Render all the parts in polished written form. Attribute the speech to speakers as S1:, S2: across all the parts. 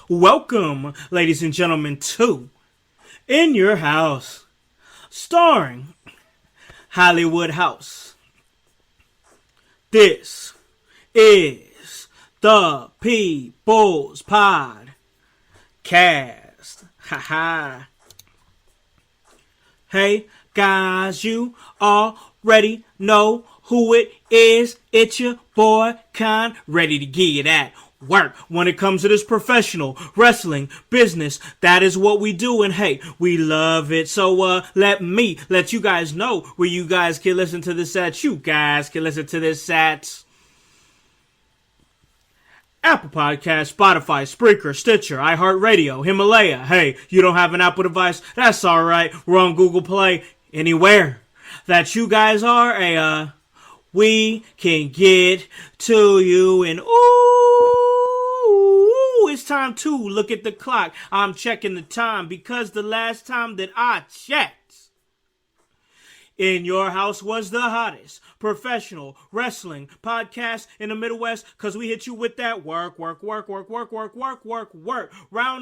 S1: Welcome, ladies and gentlemen, to In Your House, starring Hollywood House. This is the People's Podcast. Haha. Hey, guys, you already know who it is. It's your boy, Con, ready to get at work when it comes to this professional wrestling business. That is what we do, and hey, we love it. So let you guys know where you guys can listen to this at. You guys can listen to this at Apple Podcasts, Spotify, Spreaker, Stitcher, iHeartRadio, Himalaya. Hey, you don't have an Apple device? That's alright. We're on Google Play. Anywhere that you guys are, we can get to you. And ooh, it's time to look at the clock. I'm checking the time because the last time that I checked, In Your House was the hottest professional wrestling podcast in the Midwest, because we hit you with that work. Round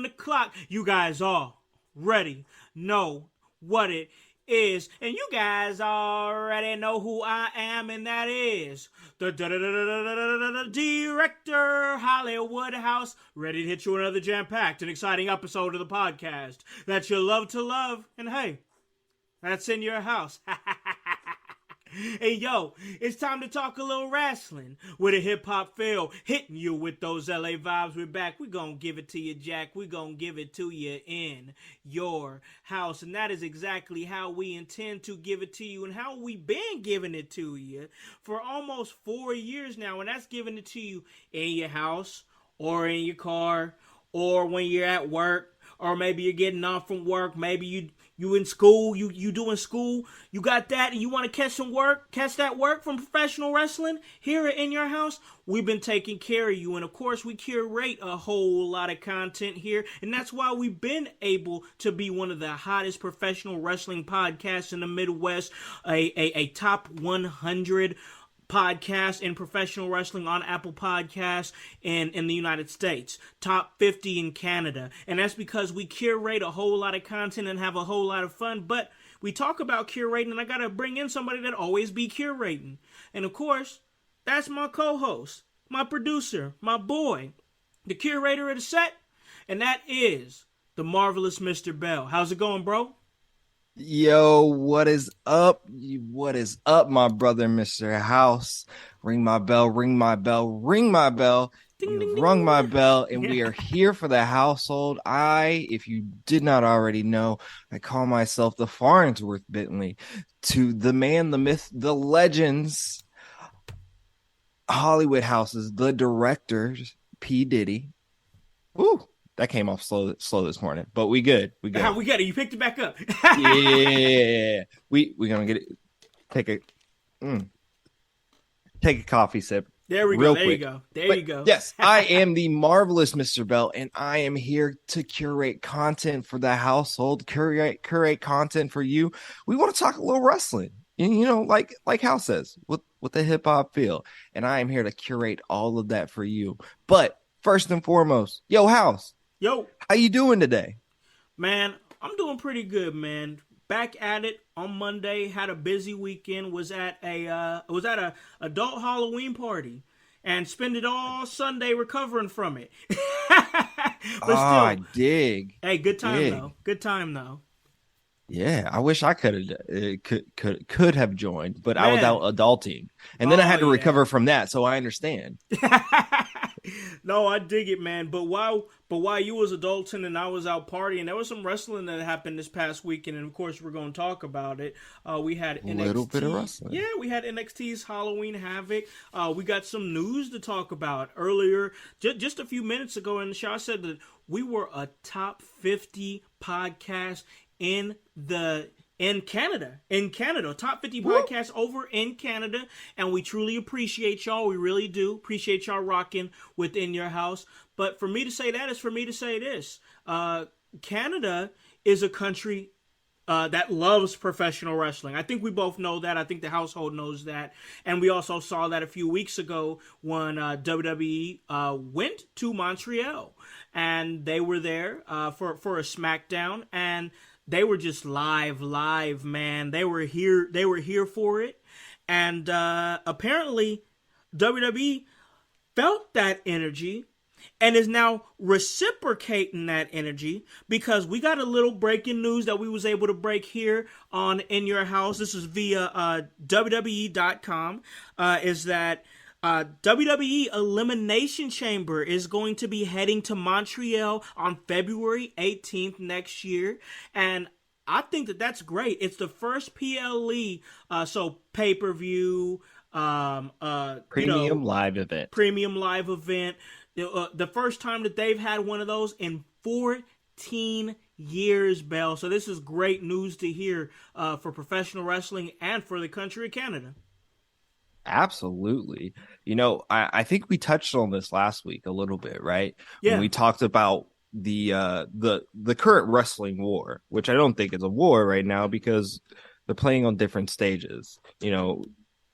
S1: the clock. You guys already know what it is. And you guys already know who I am, and that is the director, Hollywood House, ready to hit you another jam-packed and exciting episode of the podcast that you love to love. And hey, that's In Your House. Hey, yo, it's time to talk a little wrestling with a hip-hop feel, hitting you with those LA vibes. We're back. We're going to give it to you, Jack. We're going to give it to you in your house. And that is exactly how we intend to give it to you and how we've been giving it to you for almost 4 years now. And that's giving it to you in your house or in your car or when you're at work, or maybe you're getting off from work. Maybe you in school, you doing school, you got that, and you want to catch that work from professional wrestling here In Your House. We've been taking care of you, and of course we curate a whole lot of content here, and that's why we've been able to be one of the hottest professional wrestling podcasts in the Midwest, a top 100 podcast in professional wrestling on Apple Podcasts and in the United States, top 50 in Canada. And that's because we curate a whole lot of content and have a whole lot of fun. But we talk about curating, and I gotta bring in somebody that always be curating. And of course, that's my co-host, my producer, my boy, the curator of the set, and that is the marvelous Mr. Bell. How's it going, bro?
S2: Yo, what is up? What is up, my brother, Mr. House? Ring my bell, ring my bell, ring my bell.
S1: Ding,
S2: You've
S1: ding, ding.
S2: rung my bell, and we are here for the household. If you did not already know, I call myself the Farnsworth Bentley to the man, the myth, the legends, Hollywood Houses, the directors, P. Diddy. Woo! That came off slow this morning, but we good. We good.
S1: We got it. You picked it back up.
S2: Yeah, we gonna get it. Take a coffee sip.
S1: There we go. There you go. There you go.
S2: Yes, I am the marvelous Mr. Bell, and I am here to curate content for the household. Curate content for you. We want to talk a little wrestling, like House says, with the hip hop feel, and I am here to curate all of that for you. But first and foremost, yo, House.
S1: Yo,
S2: how you doing today?
S1: Man, I'm doing pretty good, man. Back at it on Monday. Had a busy weekend. Was at a adult Halloween party, and spent it all Sunday recovering from it. But still,
S2: I dig.
S1: Hey, good time though. Good time though.
S2: Yeah, I wish I could have joined, but man, I was out adulting, and then I had to recover from that, so I understand.
S1: No, I dig it, man. But while you was adulting and I was out partying, there was some wrestling that happened this past weekend, and of course we're going to talk about it. We had NXT,
S2: little bit of wrestling.
S1: Yeah, we had NXT's Halloween Havoc. We got some news to talk about earlier, just a few minutes ago in the show. I said that we were a top 50 podcast in Canada, top 50 podcasts over in Canada, and we truly appreciate y'all. We really do appreciate y'all rocking within your house. But for me to say that is for me to say this: Canada is a country that loves professional wrestling. I think we both know that. I think the household knows that. And we also saw that a few weeks ago when WWE went to Montreal. And they were there for a SmackDown. And they were just live, man. They were here for it. And apparently WWE felt that energy and is now reciprocating that energy, because we got a little breaking news that we was able to break here on In Your House. This is via WWE.com. Is that WWE Elimination Chamber is going to be heading to Montreal on February 18th next year. And I think that that's great. It's the first PLE, so pay-per-view,
S2: Premium live event.
S1: premium live event. The first time that they've had one of those in 14 years, Bell. So this is great news to hear for professional wrestling and for the country of Canada.
S2: Absolutely. I think we touched on this last week a little bit, right?
S1: Yeah.
S2: When we talked about the current wrestling war, which I don't think is a war right now because they're playing on different stages.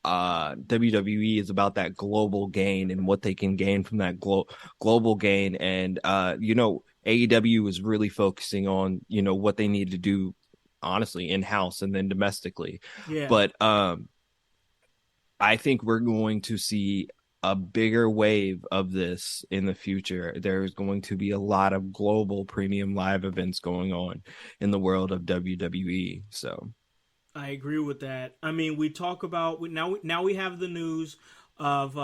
S2: WWE is about that global gain and what they can gain from that global gain. And, AEW is really focusing on, what they need to do, honestly, in-house and then domestically.
S1: Yeah.
S2: But I think we're going to see a bigger wave of this in the future. There's going to be a lot of global premium live events going on in the world of WWE. So
S1: I agree with that. I mean, we talk about now we have the news of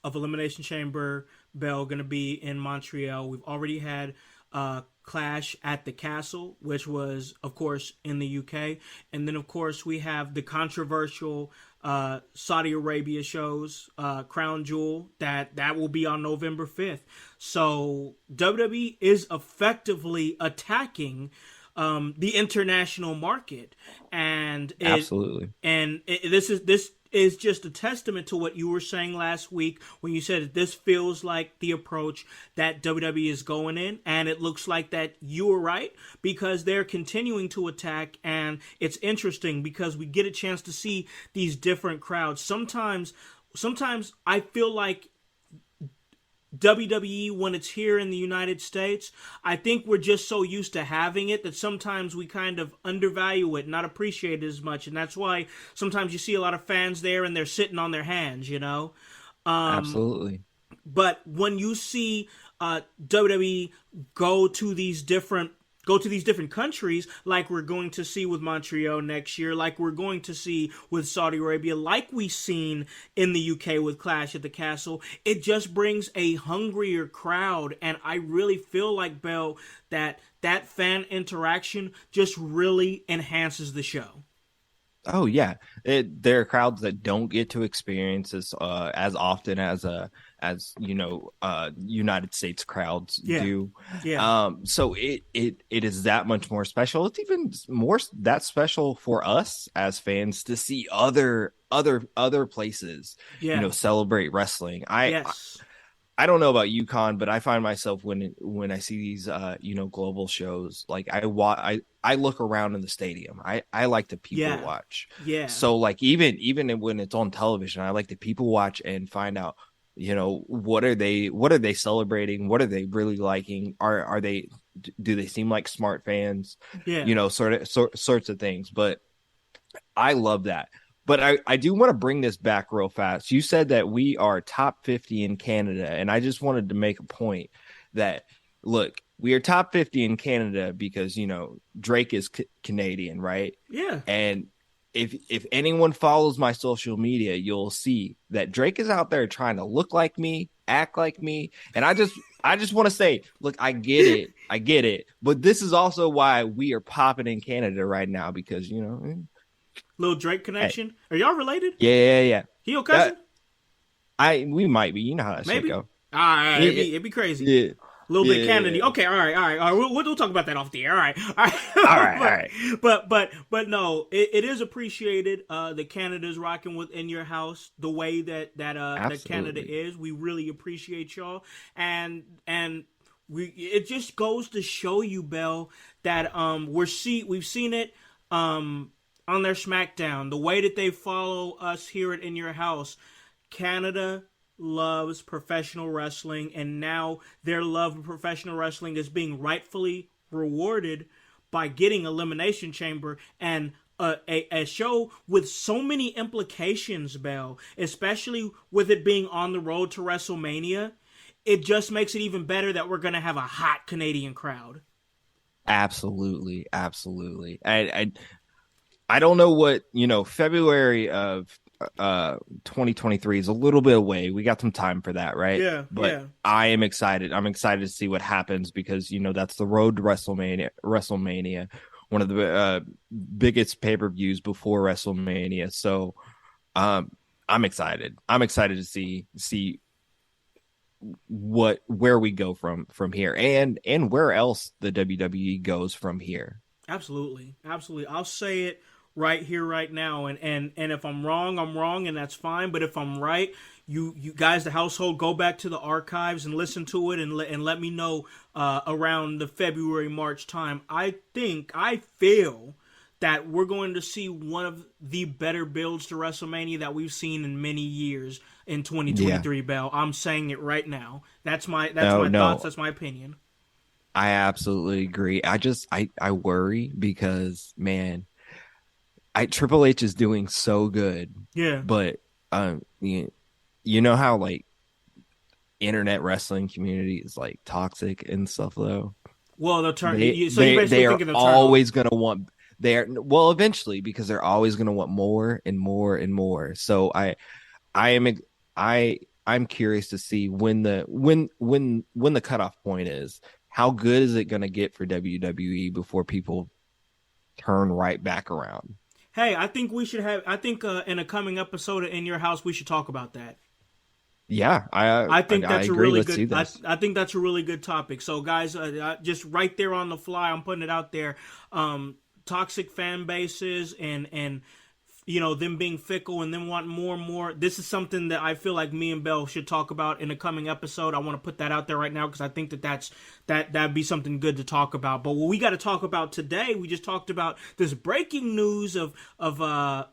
S1: Elimination Chamber Bell going to be in Montreal. We've already had Clash at the Castle, which was, of course, in the UK, and then of course we have the controversial Saudi Arabia shows, Crown Jewel, that will be on November 5th. So WWE is effectively attacking the international market, and
S2: absolutely.
S1: This is just a testament to what you were saying last week when you said that this feels like the approach that WWE is going in, and it looks like that you were right, because they're continuing to attack. And it's interesting because we get a chance to see these different crowds. Sometimes I feel like WWE, when it's here in the United States, I think we're just so used to having it that sometimes we kind of undervalue it, not appreciate it as much. And that's why sometimes you see a lot of fans there and they're sitting on their hands,
S2: Absolutely.
S1: But when you see WWE go to these different countries, like we're going to see with Montreal next year, like we're going to see with Saudi Arabia, like we've seen in the UK with Clash at the Castle, it just brings a hungrier crowd. And I really feel like, Bell, that fan interaction just really enhances the show.
S2: Oh yeah, there are crowds that don't get to experience this as often as United States crowds do.
S1: Yeah.
S2: So it is that much more special. It's even more that special for us as fans to see other places, celebrate wrestling. I don't know about UConn, but I find myself when I see these global shows, like I look around in the stadium. I like to people watch.
S1: Yeah.
S2: So like even when it's on television, I like to people watch and find out, what are they celebrating? What are they really liking? Do they seem like smart fans?
S1: Yeah.
S2: Sorts of things. But I love that. But I do want to bring this back real fast. You said that we are top 50 in Canada, and I just wanted to make a point that, look, we are top 50 in Canada because, Drake is Canadian, right?
S1: Yeah.
S2: And if anyone follows my social media, you'll see that Drake is out there trying to look like me, act like me. And I just want to say, look, I get it. But this is also why we are popping in Canada right now, because,
S1: Little Drake connection. Hey. Are y'all related?
S2: Yeah.
S1: He your cousin?
S2: We might be. You know how that shit go.
S1: All right. It'd be crazy.
S2: Yeah.
S1: A little bit Canada. Okay, all right. We'll talk about that off the air. All right.
S2: All right.
S1: But no, it is appreciated that Canada's rocking within your house the way that Canada is. We really appreciate y'all, and it just goes to show you, Bell, that we've seen it on their SmackDown, the way that they follow us here at In Your House, Canada loves professional wrestling, and now their love of professional wrestling is being rightfully rewarded by getting Elimination Chamber and a show with so many implications, Bell, especially with it being on the road to WrestleMania. It just makes it even better that we're going to have a hot Canadian crowd.
S2: Absolutely, absolutely. I don't know what, February of 2023 is a little bit away. We got some time for that, right?
S1: Yeah,
S2: but
S1: yeah.
S2: I am excited. I'm excited to see what happens because that's the road to WrestleMania, one of the biggest pay-per-views before WrestleMania. So I'm excited. I'm excited to see where we go from here, and where else the WWE goes from here.
S1: Absolutely, absolutely. I'll say it right here, right now, and if I'm wrong, I'm wrong, and that's fine. But if I'm right, you guys, the household, go back to the archives and listen to it, and let me know around the February March time. I feel that we're going to see one of the better builds to WrestleMania that we've seen in many years in 2023.
S2: Yeah.
S1: Bell, I'm saying it right now. That's my
S2: No,
S1: thoughts.
S2: no.
S1: That's my opinion.
S2: I absolutely agree. I worry because, man, Triple H is doing so good,
S1: Yeah.
S2: but you know how like internet wrestling community is like toxic and stuff though.
S1: Well, they'll turn. So you
S2: They
S1: basically
S2: are
S1: thinking they'll turn on.
S2: always gonna want well, eventually, because they're always gonna want more and more and more. So I am I'm curious to see when the cutoff point is. How good is it gonna get for WWE before people turn right back around?
S1: Hey, I think we should have. I think in a coming episode of In Your House, we should talk about that.
S2: Yeah,
S1: I think
S2: I
S1: that's a
S2: agree.
S1: really
S2: Let's do
S1: good.
S2: this.
S1: I think that's a really good topic. So, guys, just right there on the fly, I'm putting it out there. Toxic fan bases and them being fickle and them wanting more and more. This is something that I feel like me and Bell should talk about in a coming episode. I want to put that out there right now because I think that'd be something good to talk about. But what we got to talk about today, we just talked about this breaking news of a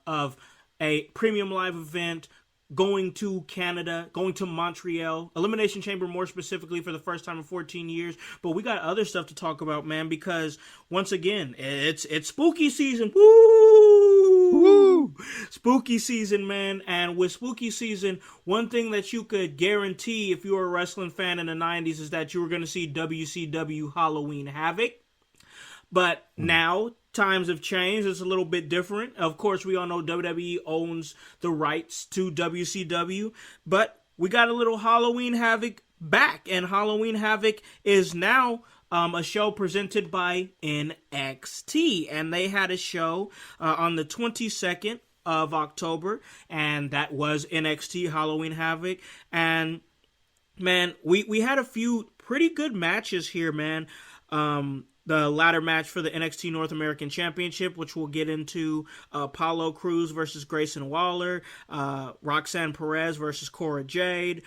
S1: premium live event going to Canada, going to Montreal, Elimination Chamber more specifically for the first time in 14 years. But we got other stuff to talk about, man, because once again, it's spooky season. Woo! Spooky season, man. And with spooky season, one thing that you could guarantee if you were a wrestling fan in the 90s is that you were going to see WCW Halloween Havoc. But now times have changed. It's a little bit different. Of course, we all know WWE owns the rights to WCW, but we got a little Halloween Havoc back, and Halloween Havoc is now a show presented by NXT, and they had a show on the 22nd of October, and that was NXT Halloween Havoc. And man, we had a few pretty good matches here, man. The ladder match for the NXT North American Championship, which we'll get into, Apollo Crews versus Grayson Waller, Roxanne Perez versus Cora Jade,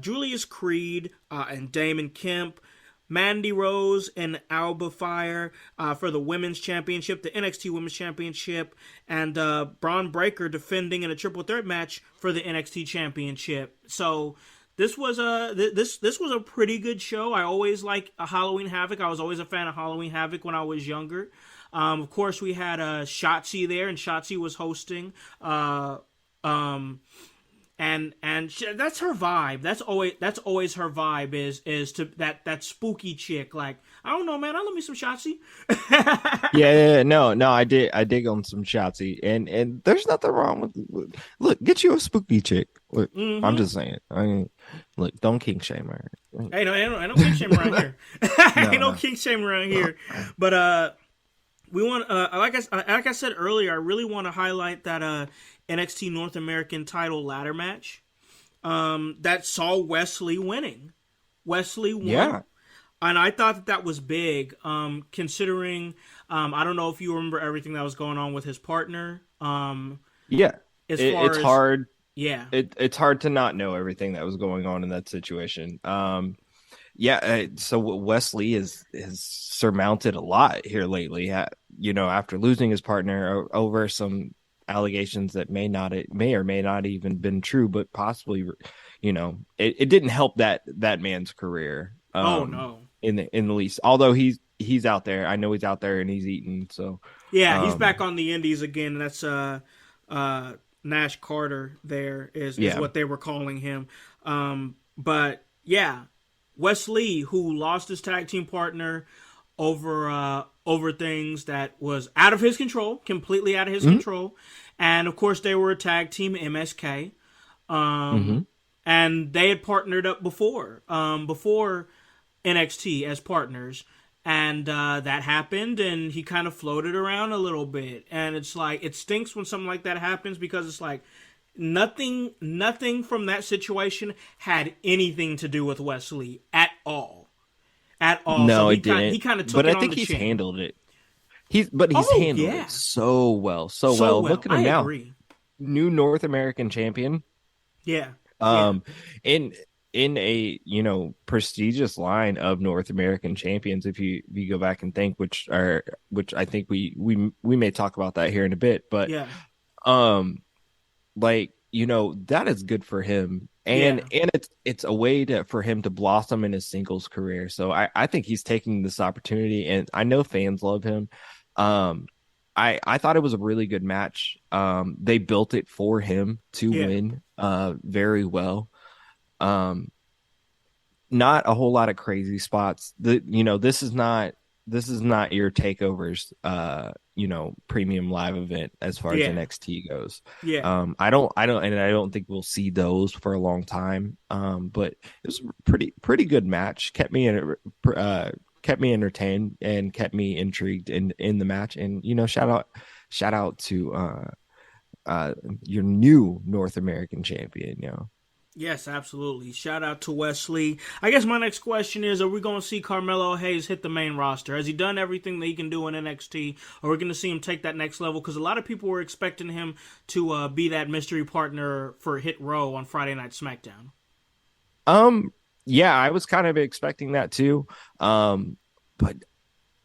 S1: Julius Creed and Damon Kemp, Mandy Rose and Alba Fire for the Women's Championship, the NXT Women's Championship, and Braun Breaker defending in a triple threat match for the NXT Championship. So this was a pretty good show. I always like a Halloween Havoc. I was always a fan of Halloween Havoc when I was younger. Of course, we had Shotzi there, and Shotzi was hosting. And that's her vibe. That's always her vibe is to that spooky chick. Like, I don't know, man. I love me some Shotzi.
S2: Yeah, no, I dig on some Shotzi, and there's nothing wrong with look, get you a spooky chick. Look, I'm just saying. I mean, look, don't kink shame her.
S1: Hey, no, ain't no kink shame around here. Ain't no kink shame around here. But we want like I said earlier, I really want to highlight that NXT North American title ladder match that saw Wesley winning. Wesley won.
S2: Yeah.
S1: And I thought that was big, considering I don't know if you remember everything that was going on with his partner.
S2: Yeah.
S1: It's
S2: hard.
S1: Yeah.
S2: It's hard to not know everything that was going on in that situation. So Wesley has surmounted a lot here lately. after losing his partner over some allegations that may or may not even been true, but possibly, it didn't help that man's career
S1: Oh no.
S2: in the least. Although he's out there, I know he's out there and he's eating. So,
S1: Yeah, he's back
S2: um,
S1: on the Indies again. That's uh Nash Carter there is
S2: yeah.
S1: what they were calling him. But yeah, Wes Lee, who lost his tag team partner over things that was out of his control, completely out of his
S2: Hmm.
S1: control. And of course they were a tag team, MSK.
S2: Hmm.
S1: And they had partnered up before NXT as partners, and that happened, and he kind of floated around a little bit, and it's like it stinks when something like that happens because it's like nothing from that situation had anything to do with Wesley at all. So
S2: No,
S1: he
S2: it
S1: kind he
S2: didn't.
S1: kind of took
S2: But
S1: it
S2: I
S1: on
S2: think
S1: the
S2: he's
S1: chin.
S2: handled it. He's
S1: Oh
S2: handled it
S1: yeah,
S2: so well, so
S1: so
S2: well.
S1: well.
S2: Look at
S1: I
S2: him now,
S1: agree.
S2: new North American champion.
S1: Yeah, yeah,
S2: Um, in in a prestigious line of North American champions. If you go back and think, which I think we may talk about that here in a bit, but
S1: yeah,
S2: um, like that is good for him, and
S1: yeah,
S2: it's a way for him to blossom in his singles career. So I think he's taking this opportunity, and I know fans love him. um I thought it was a really good match. They built it for him to
S1: yeah,
S2: win very well. um Not a whole lot of crazy spots. This is not your takeovers premium live event as far as
S1: yeah,
S2: NXT goes.
S1: yeah.
S2: I don't think we'll see those for a long time. But it was a pretty good match. Kept me entertained and kept me intrigued in the match. And shout out to uh your new North American champion.
S1: Yes, absolutely. Shout out to Wesley. I guess my next question is: are we going to see Carmelo Hayes hit the main roster? Has he done everything that he can do in NXT? Or are we going to see him take that next level? Because a lot of people were expecting him to be that mystery partner for Hit Row on Friday Night SmackDown.
S2: Um, yeah, I was kind of expecting that too. But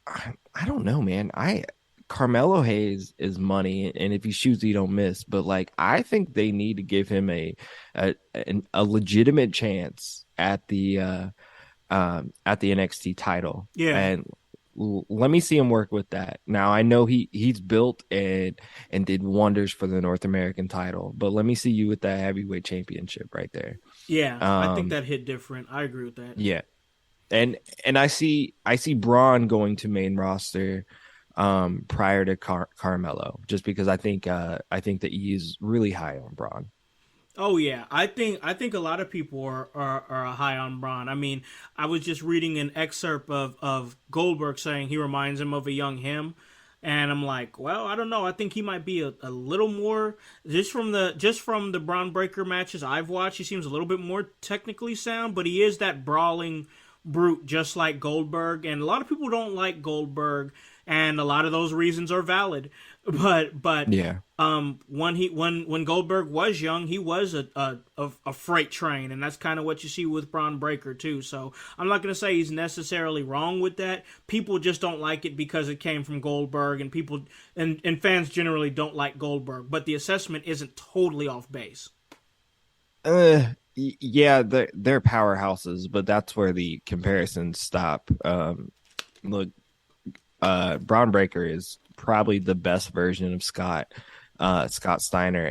S2: I don't know, man. I Carmelo Hayes is money, and if he shoots, he don't miss. But like, I think they need to give him a legitimate chance at the NXT title,
S1: Yeah,
S2: and let me see him work with that. Now I know he's built and did wonders for the North American title, but let me see you with that heavyweight championship right there.
S1: yeah. I think
S2: Um,
S1: that hit different. I agree with that.
S2: yeah, and I see Braun going to main roster prior to Carmelo, just because I think that he is really high on Braun.
S1: Oh yeah, I think a lot of people are high on Braun. I mean, I was just reading an excerpt of Goldberg saying he reminds him of a young him, and I'm like, well, I don't know. I think he might be a little more just from the Braun Breaker matches I've watched. He seems a little bit more technically sound, but he is that brawling brute just like Goldberg, and a lot of people don't like Goldberg, and a lot of those reasons are valid. But
S2: Yeah.
S1: when Goldberg was young, he was a freight train, and that's kind of what you see with Braun Breaker too. So I'm not gonna say he's necessarily wrong with that. People just don't like it because it came from Goldberg, and people and fans generally don't like Goldberg. But the assessment isn't totally off base.
S2: Yeah, they're powerhouses, but that's where the comparisons stop. Look, Braun Breaker is probably the best version of Scott Steiner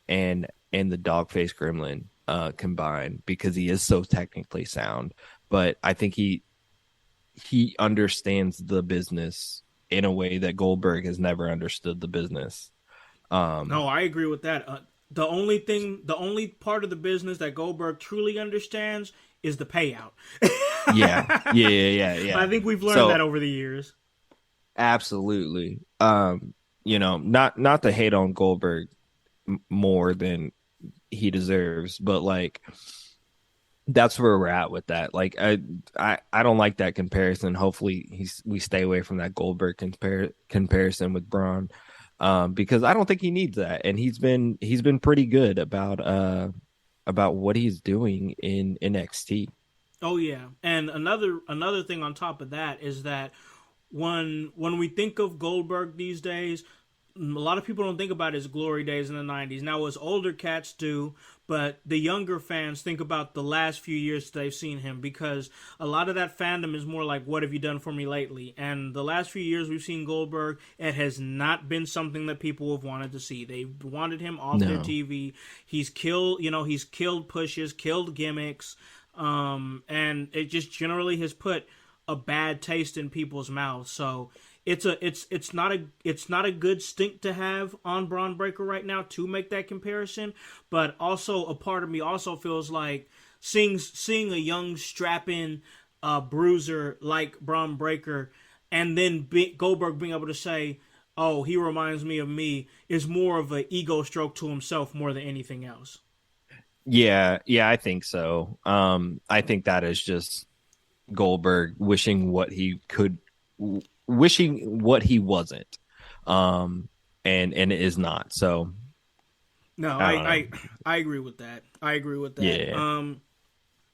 S2: and the Dogface Gremlin combined, because he is so technically sound. But I think he understands the business in a way that Goldberg has never understood the business. Um,
S1: No, I agree with that. The only part of the business that Goldberg truly understands is the payout.
S2: yeah, yeah, yeah, yeah, yeah.
S1: I think we've learned that
S2: So
S1: over the years.
S2: absolutely. Not to hate on Goldberg more than he deserves, but like that's where we're at with that. Like I don't like that comparison. Hopefully we stay away from that Goldberg comparison with Braun. Because I don't think he needs that, and he's been pretty good about what he's doing in NXT.
S1: Oh yeah, and another thing on top of that is that when we think of Goldberg these days, a lot of people don't think about his glory days in the 90s. Now, as older cats do, but the younger fans think about the last few years they've seen him, because a lot of that fandom is more like, what have you done for me lately? And the last few years we've seen Goldberg, it has not been something that people have wanted to see. They wanted him off their
S2: No.
S1: TV. He's killed pushes, killed gimmicks, and it just generally has put a bad taste in people's mouths. So it's not a good stink to have on Braun Breaker right now to make that comparison, but also a part of me also feels like seeing a young strapping bruiser like Braun Breaker, and then Goldberg being able to say, "Oh, he reminds me of me," is more of an ego stroke to himself more than anything else.
S2: Yeah, I think so. I think that is just Goldberg wishing what he wasn't, and it is not. So
S1: No,
S2: I don't know.
S1: I agree with that. I agree with that.
S2: Yeah.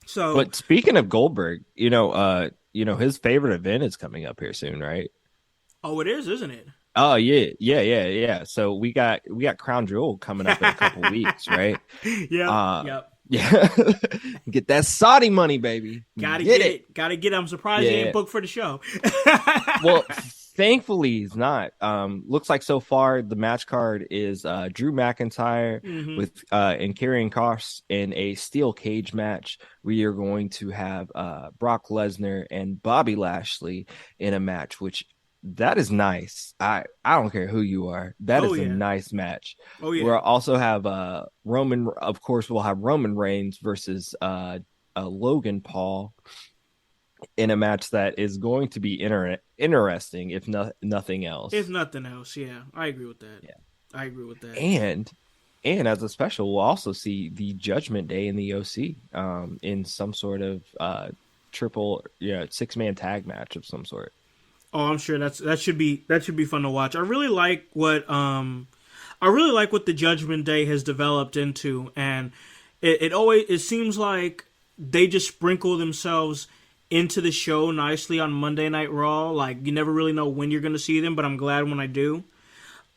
S1: So
S2: But speaking of Goldberg, his favorite event is coming up here soon, right?
S1: oh, it is, isn't it?
S2: Oh yeah. So we got Crown Jewel coming up in a couple weeks, right?
S1: Yep,
S2: Uh
S1: yep.
S2: yeah. Get that Saudi money, baby.
S1: Gotta
S2: Get
S1: get
S2: it.
S1: it. Gotta get it. I'm surprised he
S2: Yeah.
S1: ain't booked for the show.
S2: Well, thankfully he's not. Looks like so far the match card is Drew McIntyre
S1: hmm
S2: with and Karrion Kross in a steel cage match. We are going to have Brock Lesnar and Bobby Lashley in a match, which that is nice. I don't care who you are. That
S1: Oh
S2: is a
S1: yeah.
S2: nice match.
S1: Oh
S2: We'll
S1: yeah.
S2: also have Roman. Of course, we'll have Roman Reigns versus Logan Paul in a match that is going to be interesting, if nothing
S1: If
S2: else.
S1: nothing else, yeah, I agree with that.
S2: Yeah.
S1: I agree with that.
S2: And as a special, we'll also see the Judgment Day in the OC in some sort of triple, 6-man tag match of some sort.
S1: Oh, I'm sure that should be fun to watch. I really like what the Judgment Day has developed into, and it seems like they just sprinkle themselves into the show nicely on Monday Night Raw. Like, you never really know when you're going to see them, but I'm glad when I do.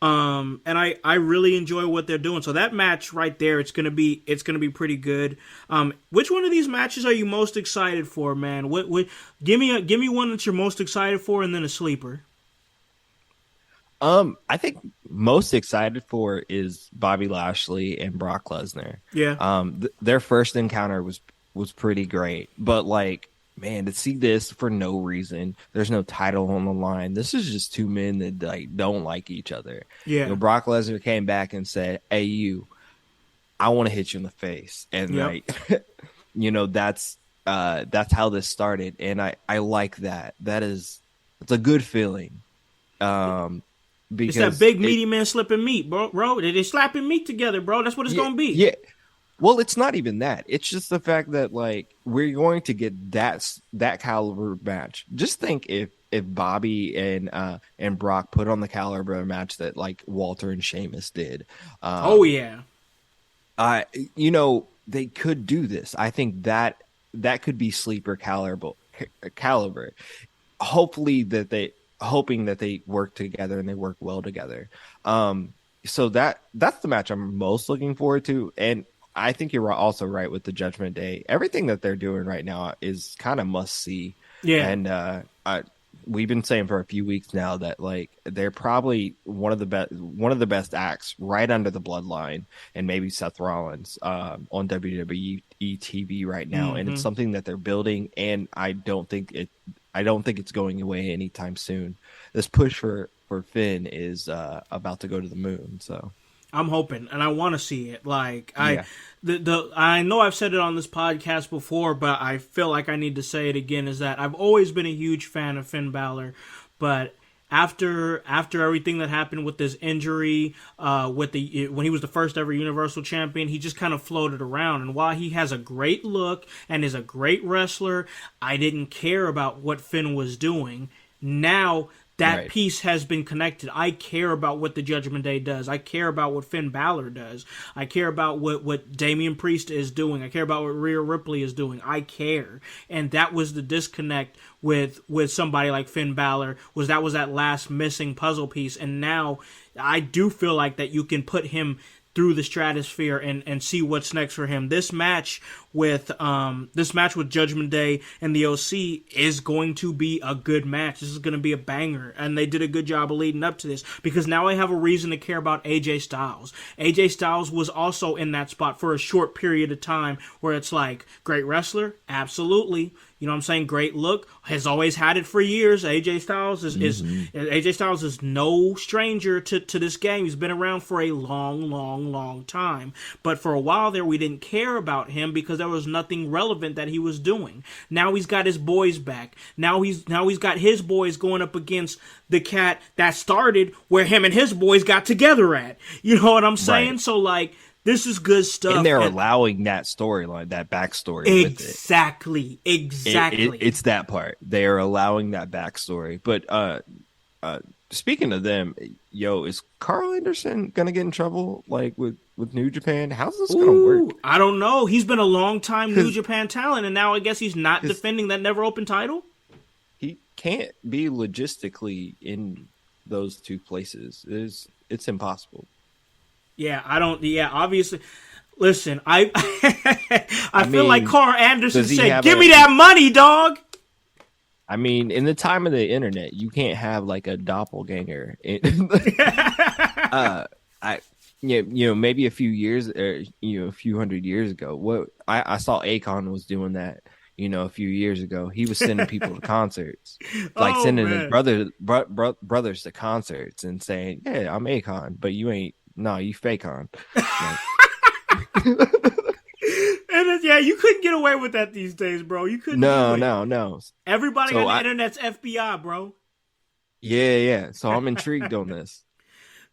S1: And I really enjoy what they're doing. So that match right there, it's gonna be pretty good. Which one of these matches are you most excited for, man? What give me one that you're most excited for, and then a sleeper.
S2: I think most excited for is Bobby Lashley and Brock Lesnar.
S1: Yeah,
S2: Their first encounter was pretty great, but like, man, to see this for no reason, there's no title on the line. This is just two men that like don't like each other.
S1: yeah,
S2: Brock Lesnar came back and said, "Hey, I want to hit you in the face," and
S1: yep.
S2: like, that's how this started, and I like that. It's a good feeling. Um,
S1: It's that
S2: because
S1: big
S2: it
S1: meaty man slipping meat, bro. Bro, they're slapping meat together, bro. That's what it's
S2: yeah,
S1: gonna be.
S2: yeah. Well, it's not even that. It's just the fact that like we're going to get that caliber match. Just think if Bobby and Brock put on the caliber match that like Walter and Sheamus did.
S1: Oh
S2: Um,
S1: yeah,
S2: I they could do this. I think that could be sleeper caliber. Hopefully that they hoping that they work together and they work well together. So that's the match I'm most looking forward to, and I think you're also right with the Judgment Day. Everything that they're doing right now is kind of must see,
S1: yeah.
S2: and we've been saying for a few weeks now that like they're probably one of the best acts right under the Bloodline and maybe Seth Rollins on WWE TV right now, and it's
S1: hmm
S2: something that they're building, and I don't think it's going away anytime soon. This push for Finn is about to go to the moon. So
S1: I'm hoping, and I want to see it. Like
S2: yeah,
S1: I know I've said it on this podcast before, but I feel like I need to say it again. Is that I've always been a huge fan of Finn Balor, but after everything that happened with this injury, when he was the first ever Universal Champion, he just kind of floated around. And while he has a great look and is a great wrestler, I didn't care about what Finn was doing. Now that
S2: Right.
S1: piece has been connected. I care about what the Judgment Day does. I care about what Finn Balor does. I care about what Damian Priest is doing. I care about what Rhea Ripley is doing. I care. And that was the disconnect with somebody like Finn Balor, was that last missing puzzle piece. And now I do feel like that you can put him through the stratosphere and see what's next for him. This match with Judgment Day and the OC is going to be a good match. This is going to be a banger, and they did a good job of leading up to this, because now I have a reason to care about AJ Styles. AJ Styles was also in that spot for a short period of time where it's like, great wrestler, absolutely. You know what I'm saying? Great look. Has always had it for years. AJ Styles AJ Styles is no stranger to this game. He's been around for a long time. But for a while there, we didn't care about him because there was nothing relevant that he was doing. Now he's got his boys back. Now he's got his boys going up against the cat that started where him and his boys got together at. You know what I'm saying?
S2: Right.
S1: So like, this is good stuff.
S2: And they're allowing that storyline, that backstory.
S1: Exactly.
S2: With it. It's that part. They are allowing that backstory. But speaking of them, is Carl Anderson gonna get in trouble like with New Japan? How's this gonna work?
S1: I don't know. He's been a long time New Japan talent, and now I guess he's not defending that never open title.
S2: He can't be logistically in those two places. It's impossible.
S1: Yeah, I don't. Yeah, obviously. Listen, I feel like Carl Anderson said, "Give me that money, dog."
S2: I mean, in the time of the internet, you can't have like a doppelganger. Maybe a few years, or a few hundred years ago, what I saw Akon was doing that. A few years ago, he was sending people to concerts, like sending his brothers to concerts and saying, "Yeah, I'm Akon, but you ain't." No, you fake on.
S1: And yeah, you couldn't get away with that these days, bro. You couldn't.
S2: No.
S1: Everybody on the internet's FBI, bro.
S2: Yeah. So I'm intrigued on this.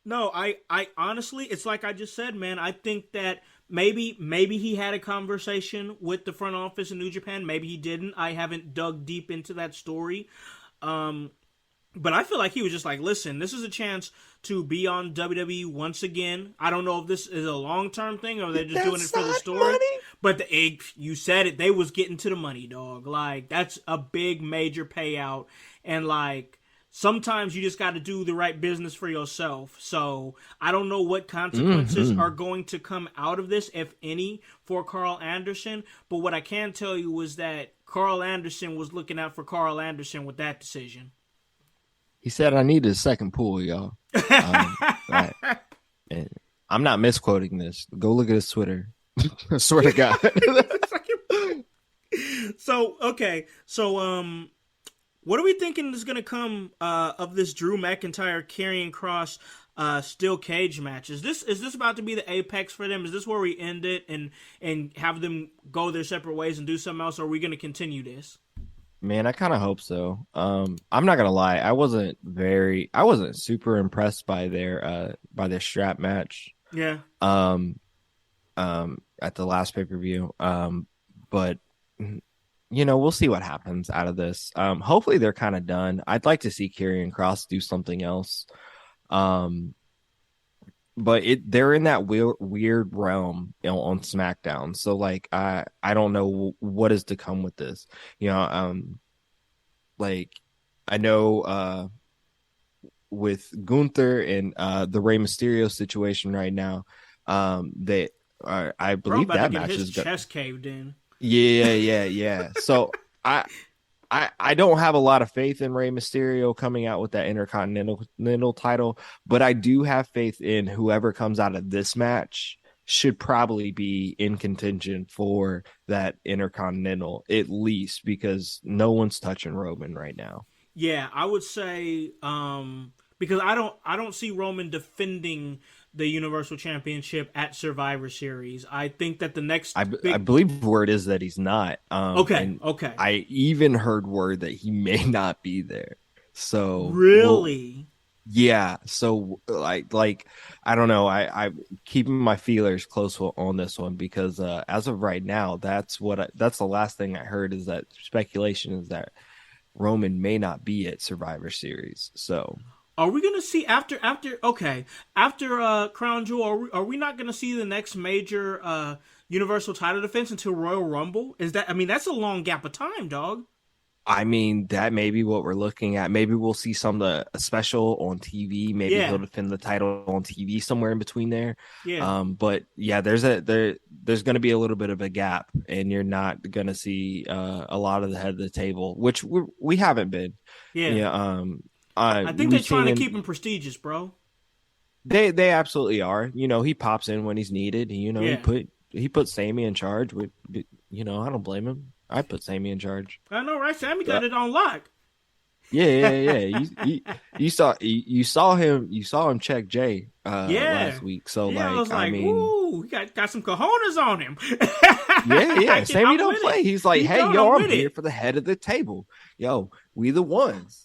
S1: No, I honestly, it's like I just said, man. I think that maybe he had a conversation with the front office in New Japan. Maybe he didn't. I haven't dug deep into that story. But I feel like he was just like, listen, this is a chance to be on WWE once again. I don't know if this is a long-term thing or they're just doing it for the story. Money. But you said it, they was getting to the money, dog. Like, that's a big, major payout. And, like, sometimes you just got to do the right business for yourself. So I don't know what consequences are going to come out of this, if any, for Carl Anderson. But what I can tell you is that Carl Anderson was looking out for Carl Anderson with that decision.
S2: He said, "I need a second pool, y'all." Right. And I'm not misquoting this. Go look at his Twitter. I swear to God.
S1: So, okay. So, what are we thinking is going to come of this Drew McIntyre Karrion Kross steel cage match? Is this about to be the apex for them? Is this where we end it and have them go their separate ways and do something else? Or are we going to continue this?
S2: Man, I kind of hope so. I'm not gonna lie, I wasn't super impressed by their strap match.
S1: Yeah.
S2: At the last pay-per-view. But we'll see what happens out of this. Hopefully they're kind of done. I'd like to see Karrion Kross do something else. But they're in that weird realm, on SmackDown. So like, I don't know what is to come with this. Like, I know with Gunther and the Rey Mysterio situation right now, I believe that match is
S1: chest caved in.
S2: Yeah. So I don't have a lot of faith in Rey Mysterio coming out with that Intercontinental title, but I do have faith in whoever comes out of this match should probably be in contention for that Intercontinental, at least, because no one's touching Roman right now.
S1: Yeah, I would say because I don't see Roman defending the Universal Championship at Survivor Series. I think that the next
S2: I believe word is that he's not.
S1: Okay.
S2: I even heard word that he may not be there. So
S1: really,
S2: yeah. So like I don't know. I'm keeping my feelers close on this one because as of right now, that's the last thing I heard is that speculation is that Roman may not be at Survivor Series. So
S1: Are we gonna see after Crown Jewel? Are we not gonna see the next major Universal title defense until Royal Rumble? Is that? I mean, that's a long gap of time, dog.
S2: I mean, that may be what we're looking at. Maybe we'll see some a special on TV. Maybe he'll
S1: Yeah,
S2: defend the title on TV somewhere in between there.
S1: yeah,
S2: But yeah, there's going to be a little bit of a gap, and you're not going to see a lot of the head of the table, which we haven't been.
S1: yeah.
S2: Yeah.
S1: I think they're
S2: We've
S1: trying
S2: seen
S1: to
S2: him.
S1: keep him prestigious, bro.
S2: They absolutely are. He pops in when he's needed.
S1: Yeah,
S2: He put Sammy in charge. With I don't blame him. I put Sammy in charge.
S1: I know, right? Sammy
S2: Uh,
S1: got it on lock.
S2: yeah. You saw him check Jay
S1: Yeah,
S2: last week. So
S1: yeah. I was
S2: I
S1: like,
S2: mean,
S1: ooh, he got some cojones on him.
S2: yeah. Sammy
S1: I'm
S2: don't
S1: with
S2: play.
S1: it.
S2: He's like,
S1: He
S2: hey,
S1: don't.
S2: yo,
S1: I'm
S2: I'm
S1: with
S2: here
S1: it.
S2: for the head of the table. Yo, we the ones.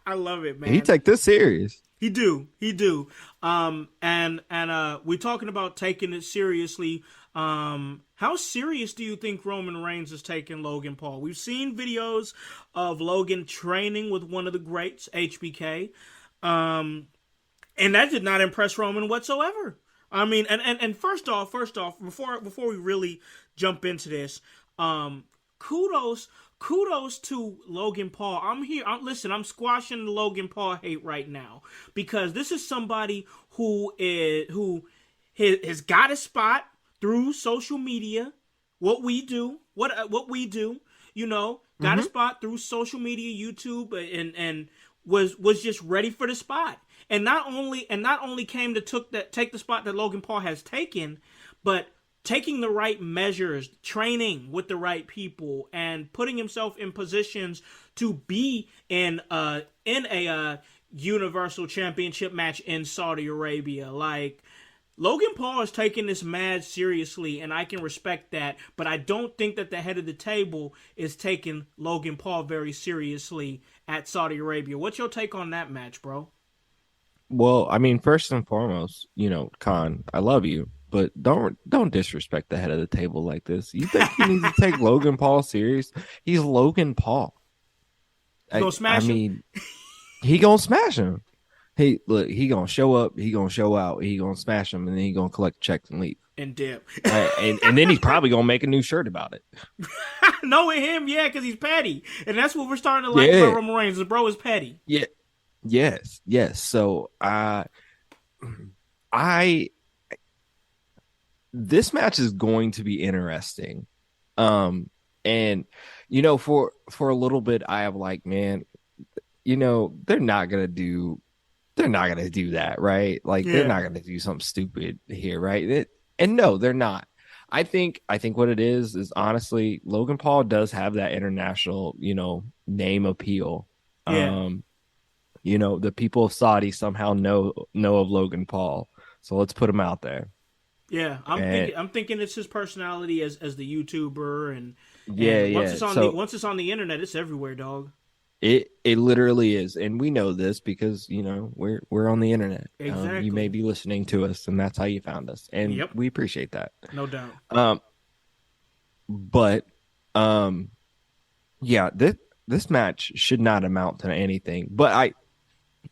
S1: I love it,
S2: He
S1: man.
S2: take this serious.
S1: He do. And we're talking about taking it seriously. How serious do you think Roman Reigns is taking Logan Paul? We've seen videos of Logan training with one of the greats, HBK. And that did not impress Roman whatsoever. I mean, and first off, before we really jump into this, kudos to Logan Paul. Listen, I'm squashing the Logan Paul hate right now because this is somebody who has got a spot through social media. What we do, got a
S2: Hmm.
S1: spot through social media, YouTube, and was just ready for the spot. And not only came to take the spot that Logan Paul has taken, but taking the right measures, training with the right people, and putting himself in positions to be in a Universal Championship match in Saudi Arabia. Like, Logan Paul is taking this mad seriously, and I can respect that, but I don't think that the head of the table is taking Logan Paul very seriously at Saudi Arabia. What's your take on that match, bro?
S2: Well, I mean, first and foremost, Khan, I love you, but don't disrespect the head of the table like this. You think he needs to take Logan Paul serious? He's Logan Paul.
S1: You gonna
S2: I
S1: smash him
S2: mean, he gonna smash him. He gonna show up, he gonna show out, he gonna smash him, and then he gonna collect checks and leave.
S1: and dip?
S2: And then he's probably gonna make a new shirt about it.
S1: Knowing him, yeah, because he's petty, and that's what we're starting to like about
S2: Yeah,
S1: Roman Reigns. The bro is petty.
S2: yeah, yes. So I this match is going to be interesting. And for a little bit, I have like, man, they're not gonna do that, right? Like they're
S1: Yeah,
S2: not gonna do something stupid here, right? And no, they're not. I think what it is honestly, Logan Paul does have that international, name appeal.
S1: yeah,
S2: Um, the people of Saudi somehow know of Logan Paul. So let's put him out there.
S1: yeah. I'm
S2: And
S1: thinking. I'm thinking it's his personality as the YouTuber, and
S2: yeah,
S1: and once
S2: yeah.
S1: it's on the
S2: So
S1: once it's on the internet, it's everywhere, dog.
S2: it literally is, and we know this because we're on the internet. You may
S1: Exactly.
S2: be listening to us, and that's how you found us, and
S1: Yep.
S2: we appreciate that.
S1: No doubt.
S2: Um, but um, yeah, this match should not amount to anything. But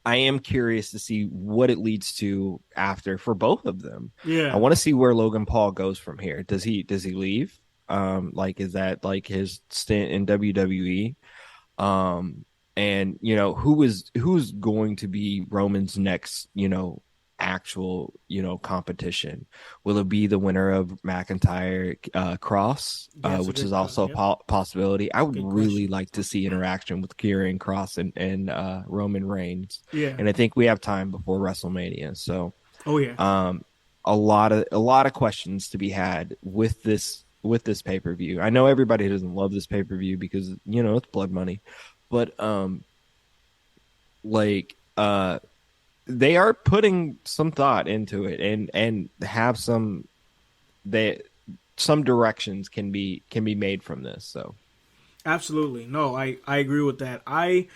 S2: I am curious to see what it leads to after for both of them. I
S1: Yeah.
S2: want to see where Logan Paul goes from here. Does he leave? Like is that like his stint in WWE? And who's going to be Roman's next, actual, competition? Will it be the winner of McIntyre Cross,
S1: That's a
S2: which
S1: good.
S2: is also a
S1: Yep.
S2: possibility? I would
S1: Good
S2: really
S1: question.
S2: like to see interaction with Kieran Cross and Roman Reigns,
S1: Yeah.
S2: and I think we have time before WrestleMania. So,
S1: Oh yeah.
S2: um, a lot of questions to be had with this pay-per-view. I know everybody doesn't love this pay-per-view because it's blood money, but like they are putting some thought into it and have some directions can be made from this. So
S1: Absolutely. No, I agree with that. I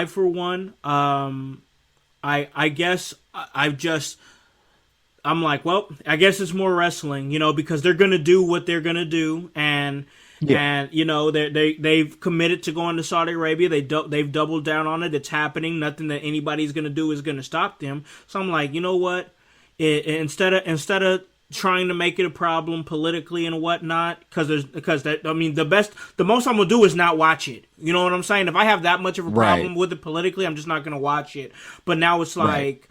S1: for one, I guess I'm like, well, I guess it's more wrestling, because they're gonna do what they're gonna do, and
S2: Yeah.
S1: And they've committed to going to Saudi Arabia. They've doubled down on it. It's happening. Nothing that anybody's gonna do is gonna stop them. So I'm like, you know what? Instead of trying to make it a problem politically and whatnot, the most I'm gonna do is not watch it. You know what I'm saying? If I have that much of a problem with it politically, I'm just not gonna watch it. But now it's like,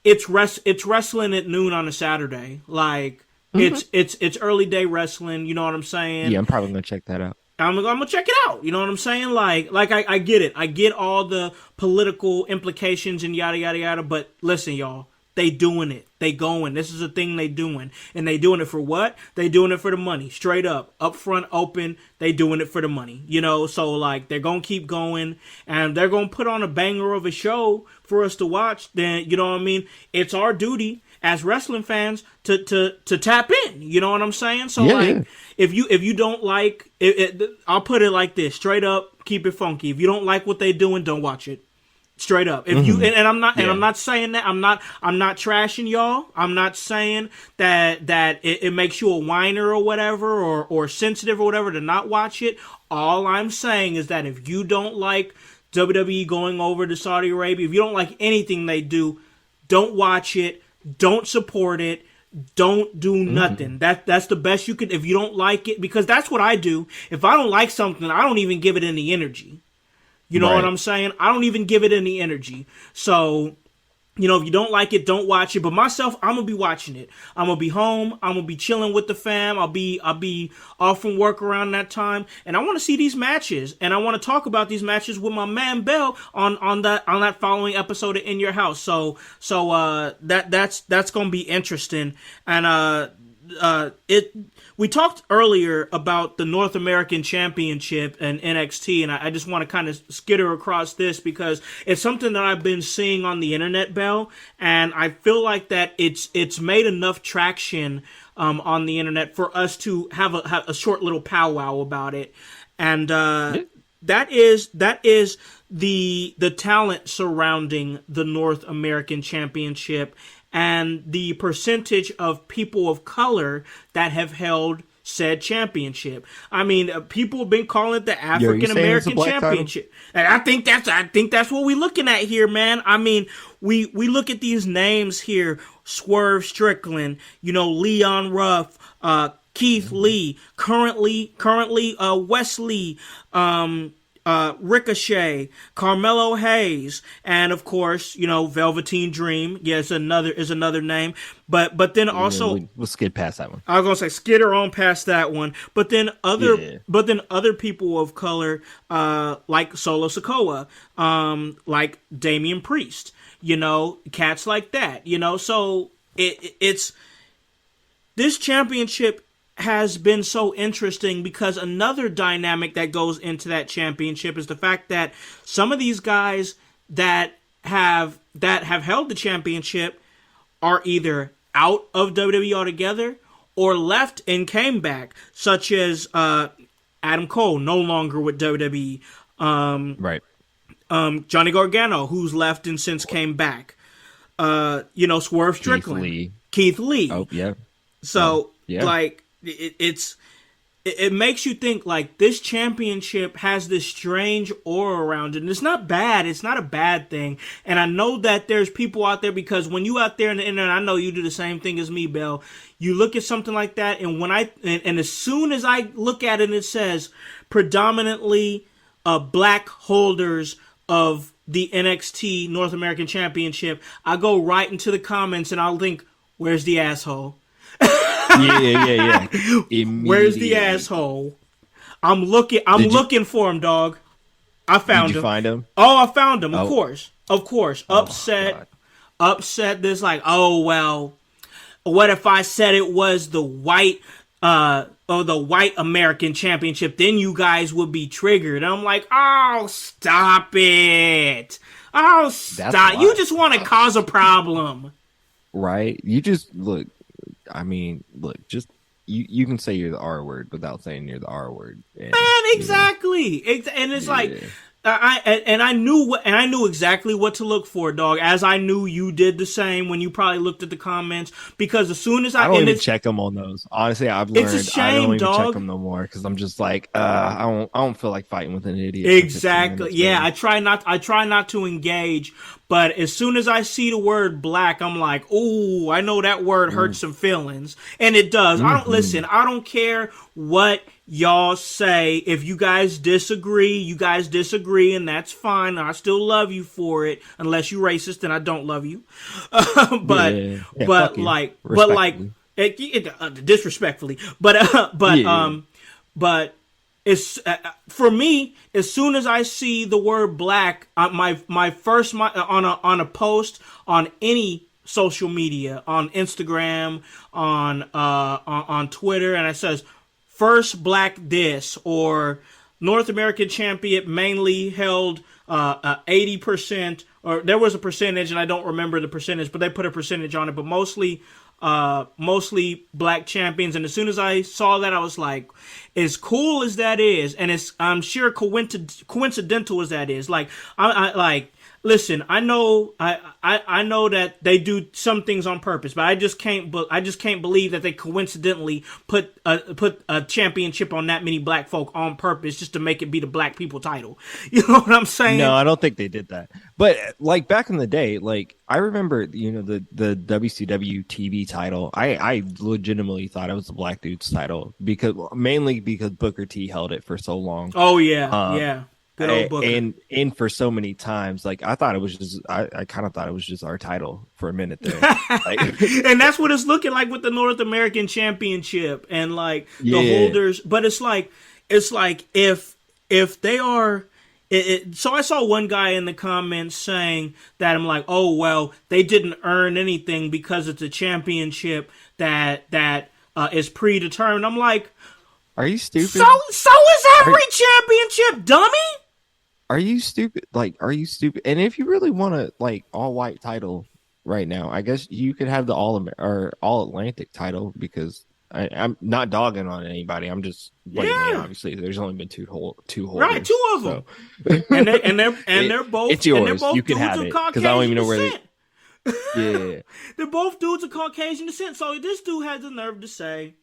S1: it's wrestling at noon on a Saturday. Like it's early day wrestling. You know what I'm saying?
S2: Yeah, I'm probably gonna check that out.
S1: I'm gonna check it out. You know what I'm saying? Like I get it. I get all the political implications and yada yada yada. But listen, y'all, they doing it. They going. This is a thing they doing, and they doing it for what? They doing it for the money. Straight up, front, open. They doing it for the money. So like they're gonna keep going, and they're gonna put on a banger of a show for us to watch. Then you know what I mean? It's our duty as wrestling fans to tap in. You know what I'm saying? So if you don't like it, I'll put it like this: straight up, keep it funky. If you don't like what they doing, don't watch it. Straight up. If you and I'm not saying that I'm not trashing y'all. I'm not saying that it makes you a whiner or whatever or sensitive or whatever to not watch it. All I'm saying is that if you don't like WWE going over to Saudi Arabia, if you don't like anything they do, don't watch it. Don't support it. Don't do nothing. That's the best you can. If you don't like it, because that's what I do. If I don't like something, I don't even give it any energy. You know what I'm saying? I don't even give it any energy. So, if you don't like it, don't watch it. But myself, I'm gonna be watching it. I'm gonna be home. I'm gonna be chilling with the fam. I'll be off from work around that time, and I want to see these matches, and I want to talk about these matches with my man Bell on that following episode of In Your House. So that's gonna be interesting, and we talked earlier about the North American Championship and NXT, and I just want to kind of skitter across this because it's something that I've been seeing on the internet, Bell, and I feel like that it's made enough traction on the internet for us to have a short little powwow about it, and that is the talent surrounding the North American Championship and the percentage of people of color that have held said championship. I mean, people have been calling it the African American Championship, and I think that's what we're looking at here, man. I mean, we look at these names here: Swerve Strickland, Leon Ruff, Keith Lee, currently Wesley, Ricochet, Carmelo Hayes, and of course, Velveteen Dream. Is another name. But then also
S2: we'll skid past that one.
S1: I was gonna say skitter on past that one. But then other people of color, like Solo Sikoa, like Damian Priest, cats like that. So it's this championship has been so interesting because another dynamic that goes into that championship is the fact that some of these guys that have held the championship are either out of WWE altogether or left and came back, such as Adam Cole, no longer with WWE. Johnny Gargano, who's left and since came back. Swerve Strickland, Keith Lee.
S2: Oh yeah.
S1: So like. It makes you think like this championship has this strange aura around it, and it's not bad. It's not a bad thing. And I know that there's people out there, because when you out there in the internet, I know you do the same thing as me, Bell. You look at something like that, and and as soon as I look at it and it says predominantly black holders of the NXT North American Championship, I go right into the comments and I'll think, where's the asshole?
S2: Yeah.
S1: Where's the asshole? I'm looking for him, dog. I found him.
S2: Did you find him?
S1: Oh, I found him. Of course. Upset. This like, oh well. What if I said it was the white American Championship? Then you guys would be triggered. And I'm like, oh, stop it. Oh, stop. You just want to cause a problem.
S2: Right? You just look. I mean, look, just you can say you're the R word without saying you're the R word. And,
S1: man, exactly. And it's like, I knew exactly what to look for, dog. As I knew you did the same when you probably looked at the comments, because as soon as
S2: I don't even check them on those. Honestly, I've
S1: it's a
S2: learned I
S1: shame,
S2: don't even check
S1: dog.
S2: them no more because I'm just like, I don't feel like fighting with an idiot for 15
S1: Exactly.
S2: minutes.
S1: Yeah,
S2: Man.
S1: I try not to engage, but as soon as I see the word black, I'm like, "Ooh, I know that word hurts some feelings." And it does. I don't listen. I don't care what y'all say. If you guys disagree, and that's fine. I still love you for it. Unless you racist, then I don't love you. but
S2: Yeah,
S1: but
S2: fuck you.
S1: like but like
S2: Respectfully.
S1: disrespectfully.
S2: Yeah.
S1: But it's for me. As soon as I see the word black, my first on a post on any social media, on Instagram, on Twitter, and it says first black this, or North American champion mainly held 80%, or there was a percentage, and I don't remember the percentage, but they put a percentage on it, but mostly black champions. And as soon as I saw that, I was like, as cool as that is, and I'm sure coincidental as that is, like I like listen, I know I know that they do some things on purpose, but I just can't believe that they coincidentally put a championship on that many black folk on purpose just to make it be the black people title. You know what I'm saying?
S2: No, I don't think they did that. But like back in the day, like I remember, the WCW TV title. I legitimately thought it was the black dude's title mainly because Booker T held it for so long.
S1: Oh yeah,
S2: Um,
S1: yeah. Good old Booker.
S2: and for so many times, like I thought it was just I kind of thought it was just our title for a minute there. Like,
S1: And that's what it's looking like with the North American Championship and like the
S2: yeah.
S1: holders. But it's like if they are. So I saw one guy in the comments saying that, I'm like, oh well, they didn't earn anything because it's a championship that is predetermined. I'm like,
S2: Are you stupid?
S1: so is every championship, dummy.
S2: Are you stupid? Like, are you stupid? And if you really want a like all white title right now, I guess you could have the all Atlantic title, because I'm not dogging on anybody. I'm just blatantly, obviously, there's only been two holders.
S1: Right, two of them, they're both
S2: it's yours.
S1: And they're both
S2: You can
S1: dudes
S2: have
S1: of
S2: it
S1: Caucasian
S2: because I don't even know
S1: descent.
S2: Yeah.
S1: They're both dudes of Caucasian descent. So this dude has the nerve to say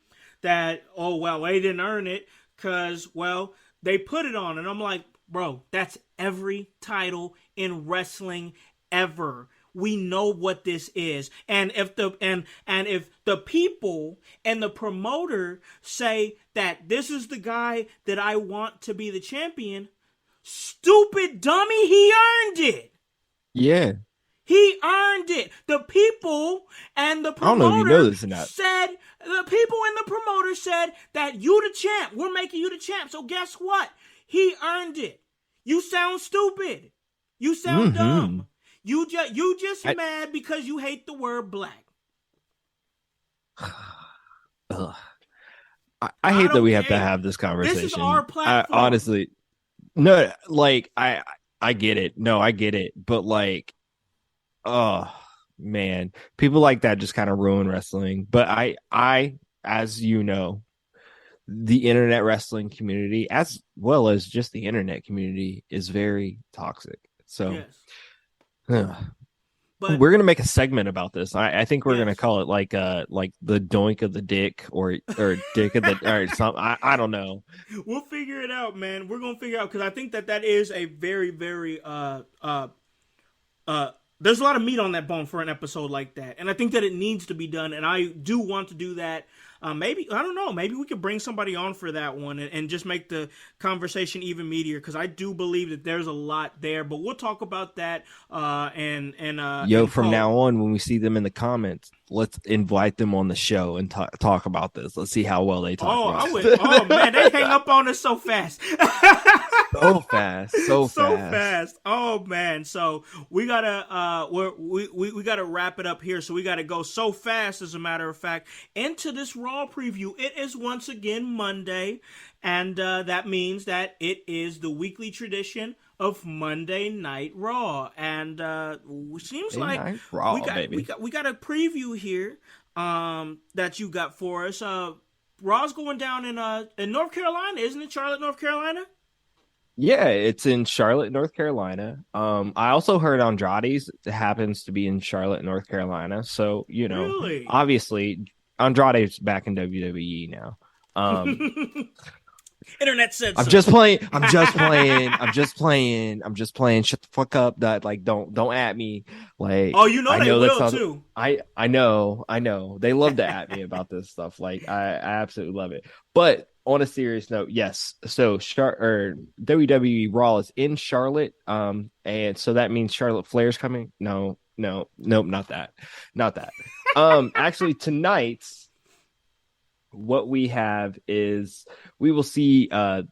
S1: that, oh well, they didn't earn it because, well, they put it on. And I'm like, bro, that's every title in wrestling ever. We know what this is. And if the people and the promoter say that this is the guy that I want to be the champion, stupid dummy, he earned it.
S2: Yeah.
S1: He earned it. The people and the promoter
S2: I don't know if you know this or not.
S1: said that you the champ. We're making you the champ. So guess what? He earned it. You sound stupid. You sound dumb. You just mad because you hate the word black.
S2: Ugh. I hate that we have to have this conversation.
S1: This is our platform.
S2: Honestly, no, like I get it. No, I get it. But like, oh man, people like that just kind of ruin wrestling. But I, as you know, the internet wrestling community, as well as just the internet community, is very toxic. So,
S1: yes.
S2: But we're gonna make a segment about this. I think we're gonna call it like the doink of the dick or dick of the or something. I don't know.
S1: We'll figure it out, man. We're gonna figure it out, because I think that is a very very there's a lot of meat on that bone for an episode like that, and I think that it needs to be done, and I do want to do that. Maybe, I don't know, maybe we could bring somebody on for that one and just make the conversation even meatier, because I do believe that there's a lot there, but we'll talk about that. From
S2: now on, when we see them in the comments, let's invite them on the show and talk about this. Let's see how well they talk about it.
S1: Oh man, they hang up on us so fast.
S2: so fast.
S1: Oh man, so we gotta we gotta wrap it up here. So we gotta go so fast, as a matter of fact, into this Raw preview. It is once again Monday, and that means that it is the weekly tradition of Monday Night Raw, and seems like
S2: Raw,
S1: we got a preview here that you got for us. Raw's going down in North Carolina, isn't it? Charlotte, North Carolina.
S2: Yeah, it's in Charlotte, North Carolina. I also heard Andrade's happens to be in Charlotte, North Carolina. So,
S1: Really?
S2: obviously Andrade's back in WWE now. Um,
S1: Internet said
S2: I'm
S1: so.
S2: just playing. I'm just playing. I'm just playing. I'm just playing. Shut the fuck up. That like don't at me.
S1: Oh,
S2: Like
S1: you know
S2: I
S1: they
S2: know that's
S1: will
S2: not.
S1: too.
S2: I know. They love to at me about this stuff. Like I absolutely love it. But on a serious note, yes. So WWE Raw is in Charlotte. And so that means Charlotte Flair's coming. No, no, nope, not that. Not that. Actually tonight what we have is we will see the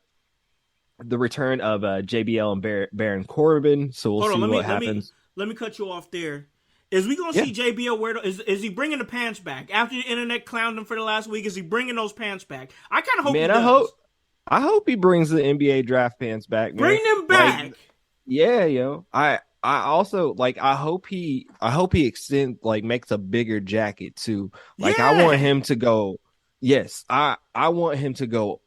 S2: return of JBL and Baron Corbin. So we'll
S1: Hold on,
S2: see
S1: let me
S2: what
S1: let me
S2: happens.
S1: let me cut you off there. Is we gonna
S2: Yeah,
S1: see JBL wear? Is he bringing the pants back after the internet clowned him for the last week? Is he bringing those pants back? I kind of hope he
S2: man.
S1: does.
S2: I hope he brings the NBA draft pants back, man.
S1: Bring them
S2: Like,
S1: back.
S2: yeah, yo. I also like. I hope he extend like makes a bigger jacket too. Like, I want
S1: Yeah.
S2: him to go. Yes, I want him to go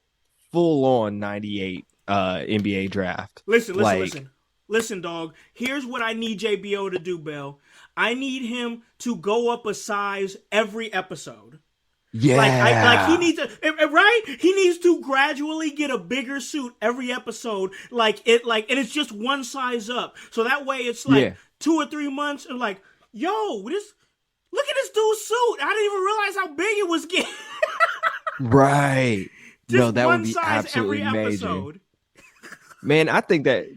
S2: full on 98 NBA draft.
S1: Listen, listen,
S2: Like,
S1: listen. Listen, dog. Here's what I need JBO to do, Bell. I need him to go up a size every episode. Like he
S2: yeah,
S1: needs to right. He needs to gradually get a bigger suit every episode. And it's just one size up. So that way it's like
S2: yeah,
S1: 2 or 3 months and like, yo, this look at this dude's suit. I didn't even realize how big it was getting.
S2: right. No,
S1: Just
S2: that would
S1: one
S2: be
S1: size
S2: absolutely
S1: every
S2: major.
S1: episode.
S2: Man, I think that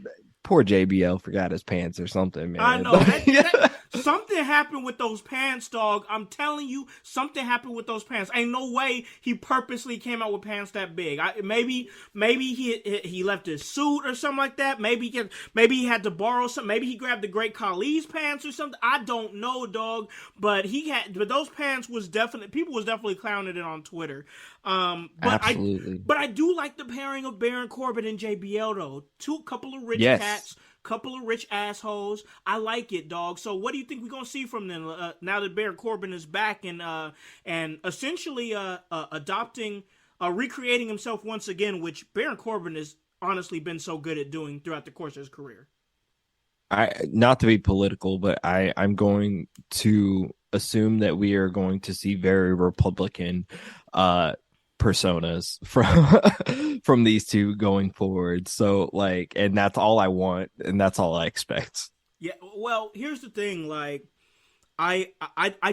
S2: poor JBL forgot his pants or something,
S1: I
S2: man.
S1: know that something happened with those pants, dog. I'm telling you, something happened with those pants. Ain't no way he purposely came out with pants that big. Maybe he left his suit or something like that. Maybe he had to borrow some. Maybe he grabbed the Great Khali's pants or something. I don't know, dog. But those pants was definitely people was definitely clowning it on Twitter. Um, but I
S2: Absolutely.
S1: but I do like the pairing of Baron Corbin and JBL though. Two couple of rich
S2: Yes.
S1: cats, couple of rich assholes. I like it, dog. So what do you think we're gonna see from them now that Baron Corbin is back and essentially adopting, recreating himself once again, which Baron Corbin has honestly been so good at doing throughout the course of his career.
S2: I not to be political, but I'm going to assume that we are going to see very Republican uh personas from these two going forward. So like, and that's all I want and that's all I expect.
S1: Yeah. Well, here's the thing. Like, I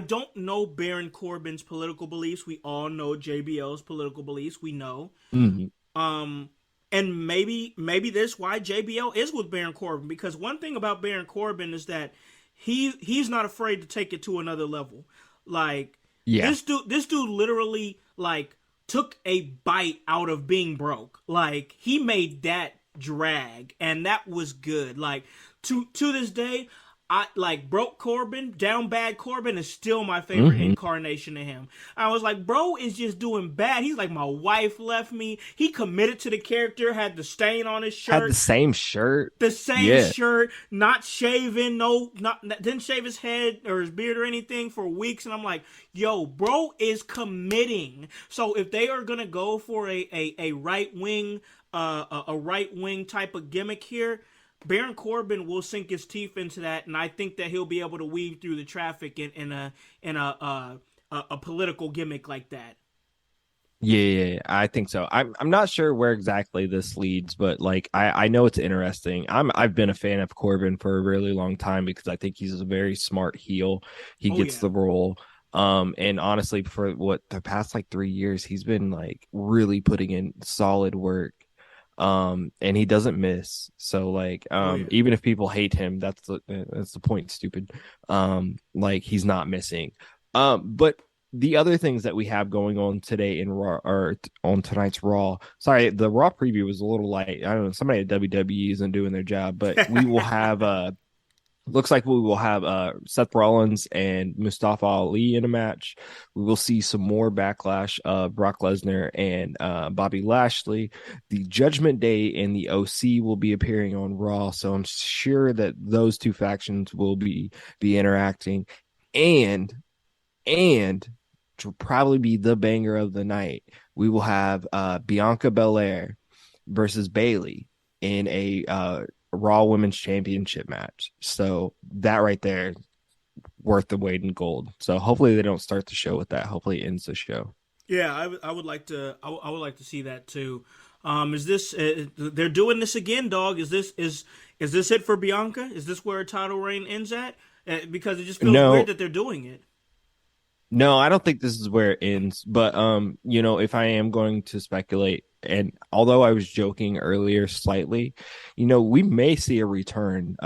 S1: don't know Baron Corbin's political beliefs. We all know JBL's political beliefs. We know.
S2: Mhm.
S1: Um, and maybe that's why JBL is with Baron Corbin, because one thing about Baron Corbin is that he's not afraid to take it to another level. Like
S2: Yeah.
S1: this dude literally like took a bite out of being broke. Like he made that drag, and that was good. Like to this day, I like broke Corbin, down bad Corbin is still my favorite
S2: Mhm.
S1: incarnation of him. I was like, bro is just doing bad. He's like, my wife left me. He committed to the character, had the stain on his
S2: Had the
S1: shirt,
S2: same shirt.
S1: the same
S2: Yeah.
S1: shirt, not shaving, no, not didn't shave his head or his beard or anything for weeks. And I'm like, yo, bro is committing. So if they are gonna go for a right wing, a right wing type of gimmick here, Baron Corbin will sink his teeth into that, and I think that he'll be able to weave through the traffic in a political gimmick like that.
S2: Yeah, I think so. I'm not sure where exactly this leads, but like I know it's interesting. I've been a fan of Corbin for a really long time because I think he's a very smart heel. He
S1: Oh
S2: gets
S1: yeah,
S2: the role. And honestly, for what the past like 3 years, he's been like really putting in solid work. And he doesn't miss. So like
S1: oh yeah.
S2: even if people hate him, that's the point, stupid. Like he's not missing. But the other things that we have going on today in Raw or on tonight's Raw. Sorry, the Raw preview was a little light. I don't know, somebody at WWE isn't doing their job, but we will have looks like we will have Seth Rollins and Mustafa Ali in a match. We will see some more backlash of Brock Lesnar and Bobby Lashley. The Judgment Day and the OC will be appearing on Raw, so I'm sure that those two factions will be interacting. And which will probably be the banger of the night. We will have Bianca Belair versus Bailey. in a Raw Women's Championship match. So that right there, worth the weight in gold. So hopefully they don't start the show with that. Hopefully it ends the show.
S1: Yeah, I would like to. I would like to see that too. Is this? They're doing this again, dog. Is this it for Bianca? Is this where her title reign ends at? Because it just feels weird
S2: No,
S1: that they're doing it.
S2: no, I don't think this is where it ends. But if I am going to speculate, and although I was joking earlier slightly, we may see a return.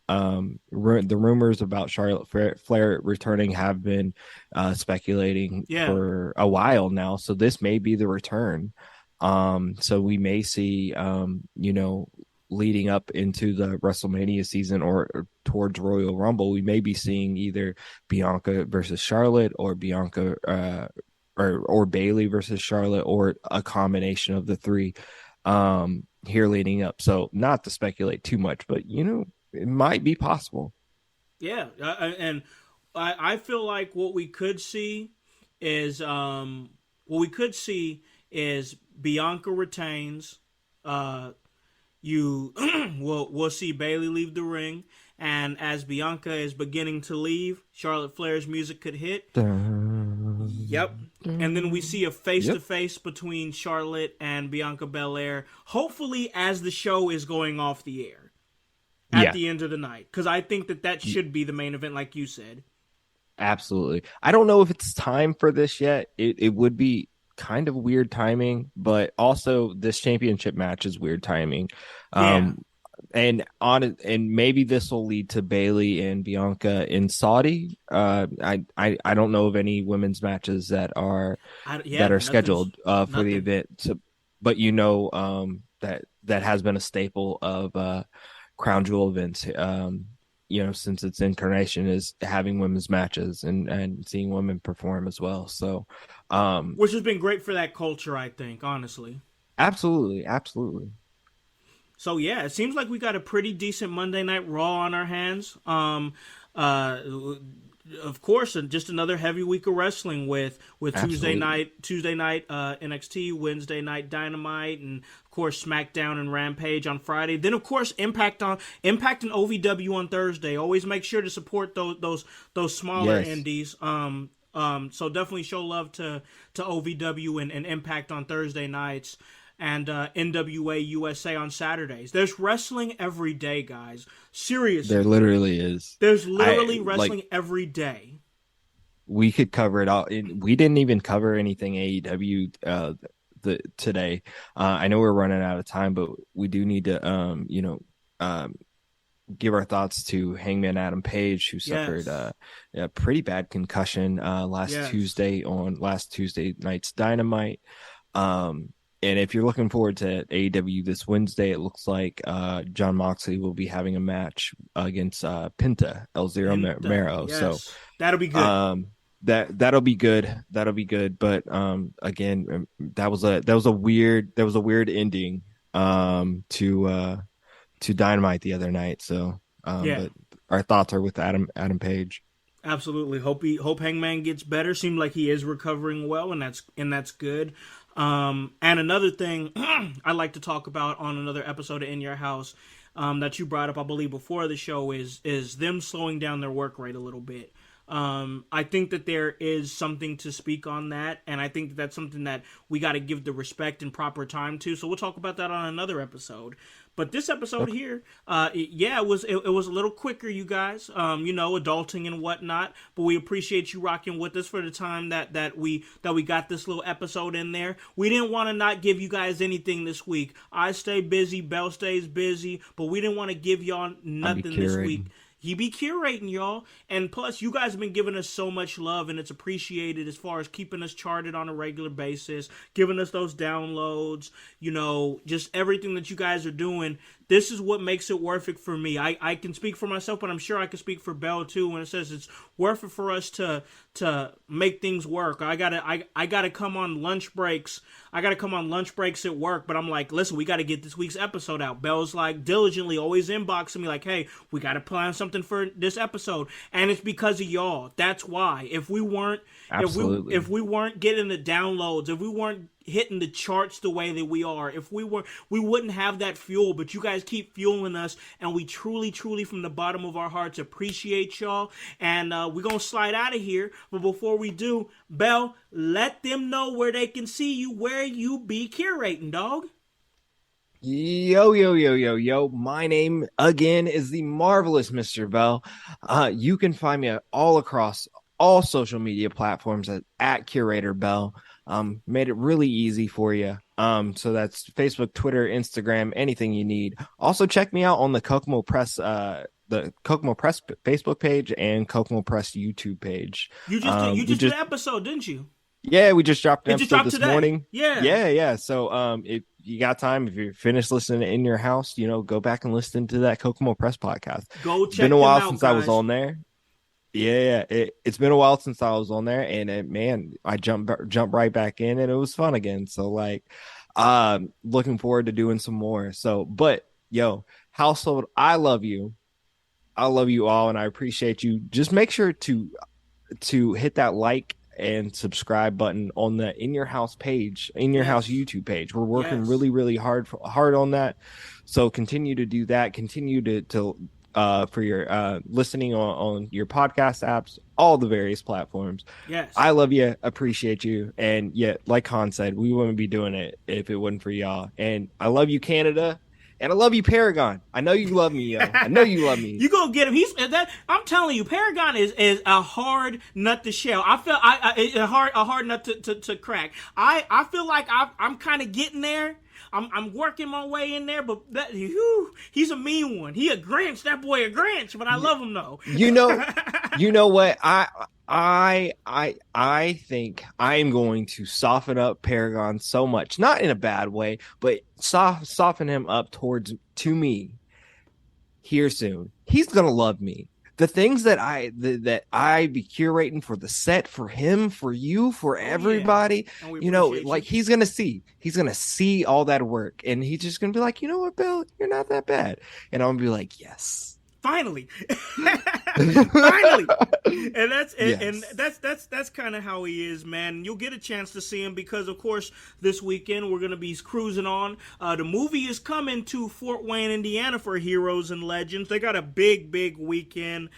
S2: The rumors about Charlotte Flair returning have been speculating
S1: Yeah,
S2: for a while now, so this may be the return. So we may see, leading up into the WrestleMania season or towards Royal Rumble, we may be seeing either Bianca versus Charlotte or Bianca or Bailey versus Charlotte, or a combination of the three here leading up. So not to speculate too much, but it might be possible.
S1: yeah, and I feel like what we could see is Bianca retains. You we'll see Bailey leave the ring, and as Bianca is beginning to leave, Charlotte Flair's music could hit. Yep. And then we see a face to face between Charlotte and Bianca Belair, hopefully as the show is going off the air at
S2: Yeah,
S1: the end of the night. Because I think that should be the main event, like you said.
S2: absolutely. I don't know if it's time for this yet. It would be kind of weird timing, but also this championship match is weird timing.
S1: Yeah.
S2: Um, and maybe this will lead to Bailey and Bianca in Saudi. I don't know of any women's matches that are scheduled for the
S1: Nothing.
S2: event. So, but that has been a staple of Crown Jewel events. Since its incarnation is having women's matches and seeing women perform as well. So,
S1: Which has been great for that culture, I think, honestly.
S2: absolutely, absolutely.
S1: So yeah, it seems like we got a pretty decent Monday Night Raw on our hands. Uh, of course, just another heavy week of wrestling with
S2: Absolutely.
S1: Tuesday night NXT, Wednesday night Dynamite, and of course SmackDown and Rampage on Friday. Then of course Impact and OVW on Thursday. Always make sure to support those smaller
S2: Yes.
S1: indies. So definitely show love to OVW and Impact on Thursday nights, and NWA USA on Saturdays. There's wrestling every day, guys.
S2: There
S1: Seriously.
S2: literally is.
S1: There's
S2: I
S1: literally
S2: like
S1: wrestling every day.
S2: we could cover it all. We didn't even cover anything AEW today. I know we're running out of time, but we do need to um give our thoughts to Hangman Adam Page, who suffered
S1: Yes.
S2: a pretty bad concussion
S1: Yes.
S2: last Tuesday night's Dynamite. And if you're looking forward to AEW this Wednesday, it looks like John Moxley will be having a match against Penta El Zero
S1: Penta.
S2: Mero. So
S1: Yes. That'll be good.
S2: um, that'll be good. That'll be good. But again, that was a weird ending to Dynamite the other night. So
S1: Yeah.
S2: but our thoughts are with Adam Page.
S1: Absolutely. Hope Hangman gets better. Seems like he is recovering well, and that's good. And another thing I'd like to talk about on another episode of In Your House, that you brought up, I believe, before the show is them slowing down their work rate a little bit. I think that there is something to speak on that, and I think that that's something that we got to give the respect and proper time to. So we'll talk about that on another episode. But this episode
S2: Okay.
S1: here, it was a little quicker, you guys. Adulting and whatnot. But we appreciate you rocking with us for the time that we got this little episode in there. We didn't want to not give you guys anything this week. I stay busy, Bell stays busy, but we didn't want to give y'all
S2: I'll be
S1: nothing this week.
S2: curating.
S1: He be curating, y'all. And plus, you guys have been giving us so much love, and it's appreciated as far as keeping us charted on a regular basis, giving us those downloads, just everything that you guys are doing. This is what makes it worth it for me. I can speak for myself, but I'm sure I can speak for Bell too when it says it's worth it for us to make things work. I gotta come on lunch breaks. I gotta come on lunch breaks at work, but I'm like, listen, we gotta get this week's episode out. Bell's like diligently always inboxing me like, hey, we gotta plan something for this episode, and it's because of y'all. That's why. If we weren't
S2: Absolutely.
S1: if we weren't getting the downloads, hitting the charts the way that we are. If we wouldn't have that fuel, but you guys keep fueling us, and we truly, truly from the bottom of our hearts appreciate y'all. And we're going to slide out of here. But before we do, Bell, let them know where they can see you, where you be curating, dog.
S2: Yo. My name again is the marvelous Mr. Bell. You can find me all across all social media platforms at Curator Bell. Made it really easy for you. So that's Facebook, Twitter, Instagram, anything you need. Also check me out on the Kokomo Press Facebook page and Kokomo Press YouTube page.
S1: You just did an episode, didn't you?
S2: Yeah, we just dropped an
S1: It just
S2: episode
S1: dropped
S2: this
S1: today.
S2: morning.
S1: Yeah.
S2: So if you got time, if you're finished listening in your house, go back and listen to that Kokomo Press podcast.
S1: Go check
S2: It's been a while
S1: them out,
S2: since
S1: guys.
S2: I was on there. Yeah, it's been a while since I was on there, and man, I jumped right back in, and it was fun again. So looking forward to doing some more. So, but yo, household, I love you all, and I appreciate you. Just make sure to hit that like and subscribe button on the In Your House page, In Your House YouTube page. We're working really, really hard on that. So continue to do that. Continue to for your listening on your podcast apps, all the various platforms.
S1: Yes.
S2: I love you, appreciate you, and yeah, like Khan said, we wouldn't be doing it if it wasn't for y'all. And I love you, Canada. And I love you, Paragon. I know you love me, yo. I know you love me.
S1: You gonna get him. I'm telling you, Paragon is a hard nut to shell. I feel a hard nut to crack. I feel like I'm kind of getting there. I'm working my way in there, but he's a mean one. He a Grinch. That boy a Grinch, but I love him though.
S2: You know what? I think I am going to soften up Paragon so much, not in a bad way, but soften him up to me here soon. He's gonna love me. The things that I be curating for the set, for him, for you, for everybody, he's gonna see all that work, and he's just gonna be like, you know what, Bill, you're not that bad, and I'm gonna be like, yes.
S1: Finally. And that's kind of how he is, man. You'll get a chance to see him because, of course, this weekend we're going to be cruising on. The movie is coming to Fort Wayne, Indiana for Heroes and Legends. They got a big weekend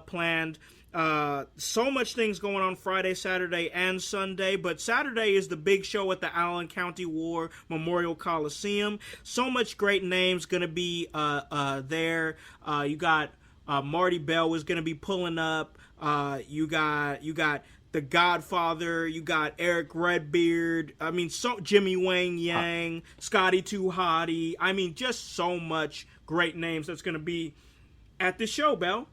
S1: planned. So much things going on Friday, Saturday, and Sunday, but Saturday is the big show at the Allen County War Memorial Coliseum. So much great names going to be there. You got Marty Bell is going to be pulling up. You got The Godfather. You got Eric Redbeard. I mean, Jimmy Wang Yang, Scotty Too Hottie. I mean, just so much great names that's going to be at the show, Bell.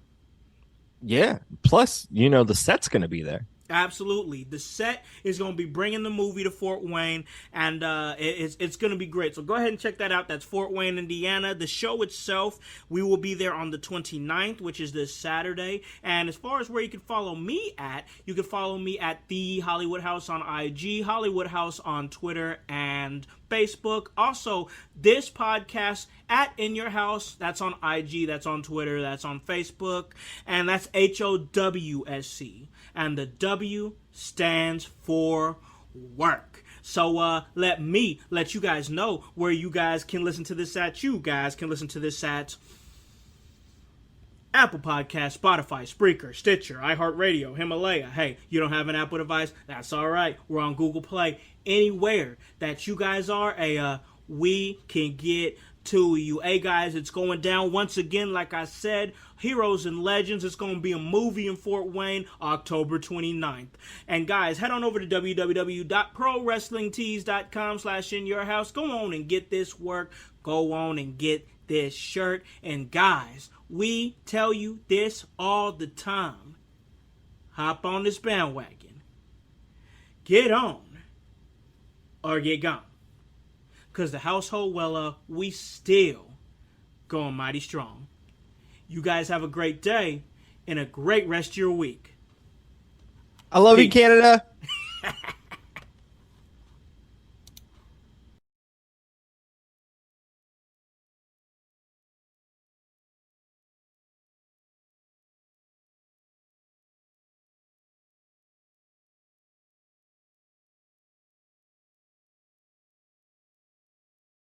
S2: Yeah. Plus, the set's going to be there.
S1: Absolutely. The set is going to be bringing the movie to Fort Wayne, and it's going to be great. So go ahead and check that out. That's Fort Wayne, Indiana. The show itself, we will be there on the 29th, which is this Saturday. And as far as where you can follow me at, you can follow me at The Hollywood House on IG, Hollywood House on Twitter and Facebook. Also, this podcast at In Your House, that's on IG, that's on Twitter, that's on Facebook, and that's HOWSC. And the W stands for work. So let you guys know where you guys can listen to this at. You guys can listen to this at Apple Podcasts, Spotify, Spreaker, Stitcher, iHeartRadio, Himalaya. Hey, you don't have an Apple device? That's all right. We're on Google Play. Anywhere that you guys are, we can get to you. Hey guys, it's going down once again, like I said, Heroes and Legends. It's going to be a movie in Fort Wayne, October 29th. And guys, head on over to www.prowrestlingtees.com/inyourhouse. Go on and get this work. Go on and get this shirt. And guys, we tell you this all the time. Hop on this bandwagon. Get on or get gone. Because the household, we still going mighty strong. You guys have a great day and a great rest of your week.
S2: I love you, Canada.